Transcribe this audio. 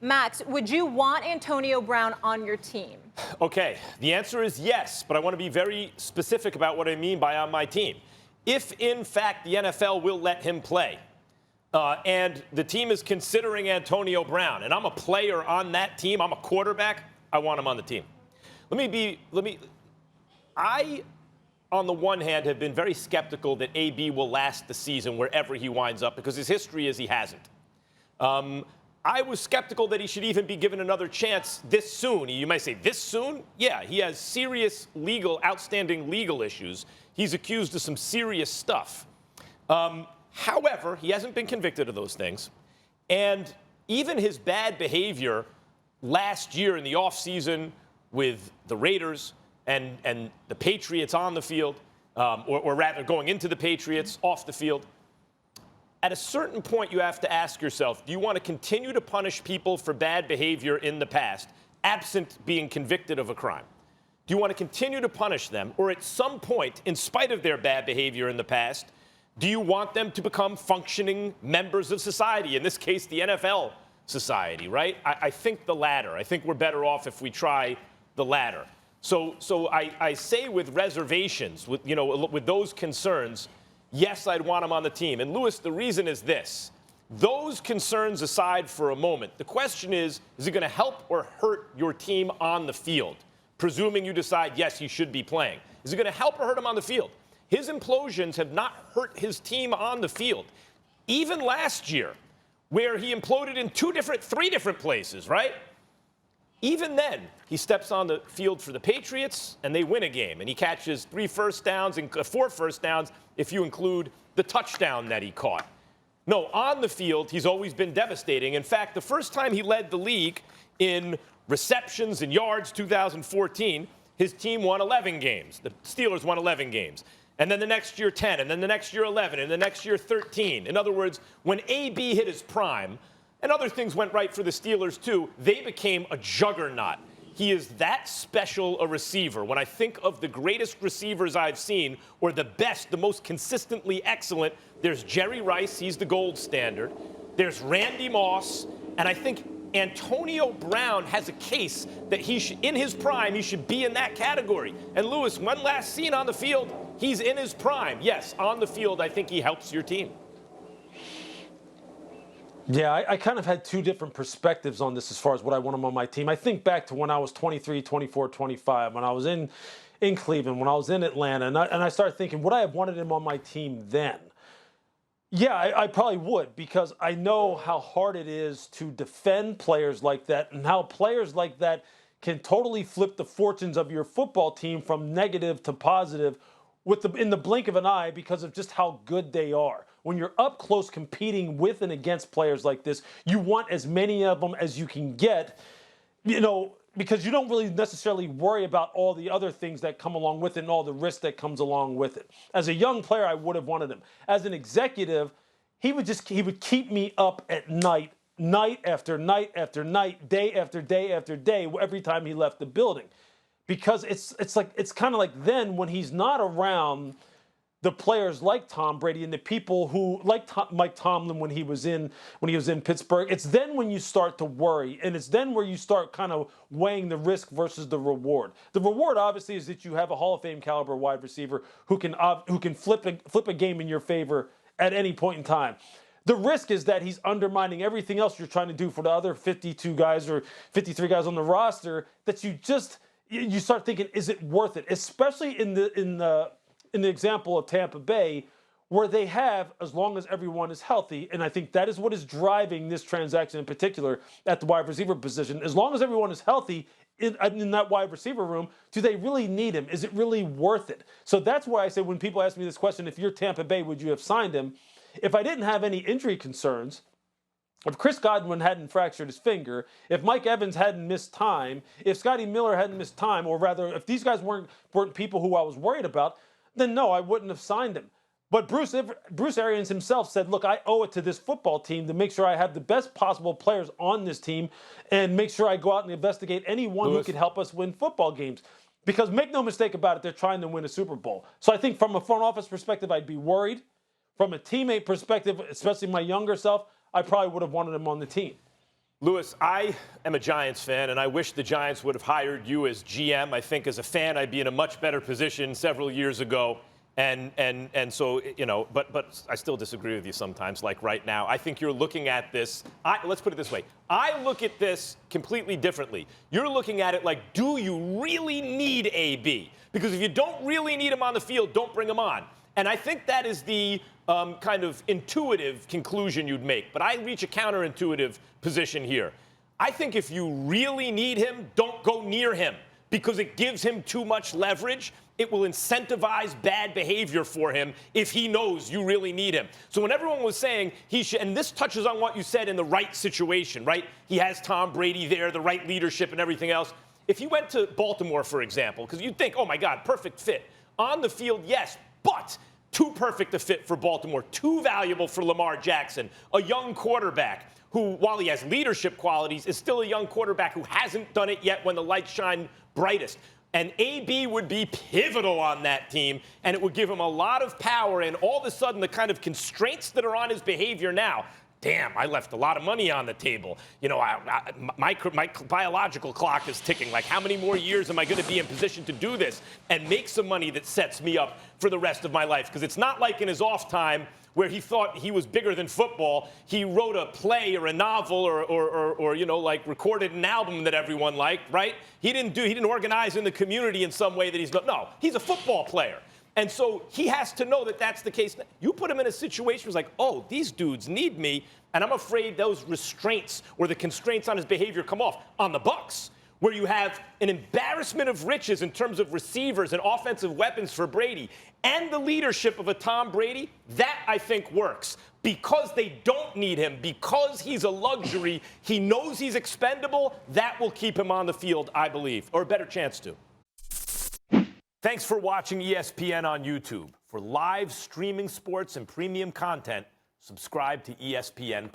Max, would you want Antonio Brown on your team? Okay, the answer is yes, but I want to be very specific about what I mean by on my team. If, in fact, the NFL will let him play, and the team is considering Antonio Brown, and I'm a player on that team, I'm a quarterback, I want him on the team. I, on the one hand, have been very skeptical that AB will last the season wherever he winds up because his history is he hasn't. I was skeptical that he should even be given another chance this soon. You might say, this soon? Yeah, he has serious outstanding legal issues. He's accused of some serious stuff. However, he hasn't been convicted of those things. And even his bad behavior last year in the offseason with the Raiders and the Patriots on the field, or rather going into the Patriots off the field, at a certain point, you have to ask yourself, do you want to continue to punish people for bad behavior in the past, absent being convicted of a crime? Do you want to continue to punish them? Or at some point, in spite of their bad behavior in the past, do you want them to become functioning members of society? In this case, the NFL society, right? I think the latter. I think we're better off if we try the latter. So I say with reservations, with those concerns, yes, I'd want him on the team. And, Louis, the reason is this. Those concerns aside for a moment, the question is it going to help or hurt your team on the field? Presuming you decide, yes, he should be playing. Is it going to help or hurt him on the field? His implosions have not hurt his team on the field. Even last year, where he imploded in three different places, right? Even then, he steps on the field for the Patriots, and they win a game. And he catches 3 first downs and 4 first downs if you include the touchdown that he caught. No, on the field, he's always been devastating. In fact, the first time he led the league in receptions and yards, 2014, his team won 11 games. The Steelers won 11 games. And then the next year, 10. And then the next year, 11. And the next year, 13. In other words, when AB hit his prime, and other things went right for the Steelers, too, they became a juggernaut. He is that special a receiver. When I think of the greatest receivers I've seen, or the best, the most consistently excellent, there's Jerry Rice. He's the gold standard. There's Randy Moss. And I think Antonio Brown has a case that in his prime, he should be in that category. And, Louis, when last seen on the field, he's in his prime. Yes, on the field, I think he helps your team. Yeah, I kind of had two different perspectives on this as far as what I want him on my team. I think back to when I was 23, 24, 25, when I was in Cleveland, when I was in Atlanta, and I started thinking, would I have wanted him on my team then? Yeah, I probably would, because I know how hard it is to defend players like that and how players like that can totally flip the fortunes of your football team from negative to positive in the blink of an eye because of just how good they are. When you're up close competing with and against players like this, you want as many of them as you can get, because you don't really necessarily worry about all the other things that come along with it and all the risk that comes along with it. As a young player, I would have wanted him. As an executive, he would keep me up at night after night after night, day after day after day, every time he left the building. Because it's kind of like then when he's not around the players like Tom Brady and the people who like Mike Tomlin when he was in Pittsburgh, it's then when you start to worry, and it's then where you start kind of weighing the risk versus the reward. The reward obviously is that you have a Hall of Fame caliber wide receiver who can flip a game in your favor at any point in time. The risk is that he's undermining everything else you're trying to do for the other 52 guys or 53 guys on the roster. That you start thinking, is it worth it? Especially in the example of Tampa Bay, where they have, as long as everyone is healthy, and I think that is what is driving this transaction in particular at the wide receiver position. As long as everyone is healthy in that wide receiver room, do they really need him? Is it really worth it? So that's why I say when people ask me this question, if you're Tampa Bay, would you have signed him? If I didn't have any injury concerns, if Chris Godwin hadn't fractured his finger, if Mike Evans hadn't missed time, if Scotty Miller hadn't missed time, or rather, if these guys weren't people who I was worried about, then no, I wouldn't have signed him. But Bruce Arians himself said, look, I owe it to this football team to make sure I have the best possible players on this team and make sure I go out and investigate anyone who could help us win football games. Because make no mistake about it, they're trying to win a Super Bowl. So I think from a front office perspective, I'd be worried. From a teammate perspective, especially my younger self, I probably would have wanted him on the team. Louis, I am a Giants fan, and I wish the Giants would have hired you as GM. I think as a fan, I'd be in a much better position several years ago. And so, you know, but I still disagree with you sometimes, like right now. I think you're looking at this, let's put it this way. I look at this completely differently. You're looking at it like, do you really need AB? Because if you don't really need him on the field, don't bring him on. And I think that is the kind of intuitive conclusion you'd make. But I reach a counterintuitive position here. I think if you really need him, don't go near him because it gives him too much leverage. It will incentivize bad behavior for him if he knows you really need him. So when everyone was saying he should, and this touches on what you said in the right situation, right? He has Tom Brady there, the right leadership and everything else. If he went to Baltimore, for example, because you'd think, oh my God, perfect fit. On the field, yes, but too perfect a fit for Baltimore, too valuable for Lamar Jackson, a young quarterback who, while he has leadership qualities, is still a young quarterback who hasn't done it yet when the lights shine brightest. And AB would be pivotal on that team, and it would give him a lot of power, and all of a sudden the kind of constraints that are on his behavior now, damn, I left a lot of money on the table. You know, my biological clock is ticking. Like, how many more years am I going to be in position to do this and make some money that sets me up for the rest of my life? Because it's not like in his off time where he thought he was bigger than football. He wrote a play or a novel or you know, like recorded an album that everyone liked, right? He didn't organize in the community in some way that he's not. No, he's a football player. And so he has to know that that's the case. You put him in a situation where it's like, oh, these dudes need me, and I'm afraid those restraints or the constraints on his behavior come off on the Bucs, where you have an embarrassment of riches in terms of receivers and offensive weapons for Brady, and the leadership of a Tom Brady. That, I think, works. Because they don't need him, because he's a luxury, he knows he's expendable, that will keep him on the field, I believe, or a better chance to. Thanks for watching ESPN on YouTube. For live streaming sports and premium content, subscribe to ESPN+.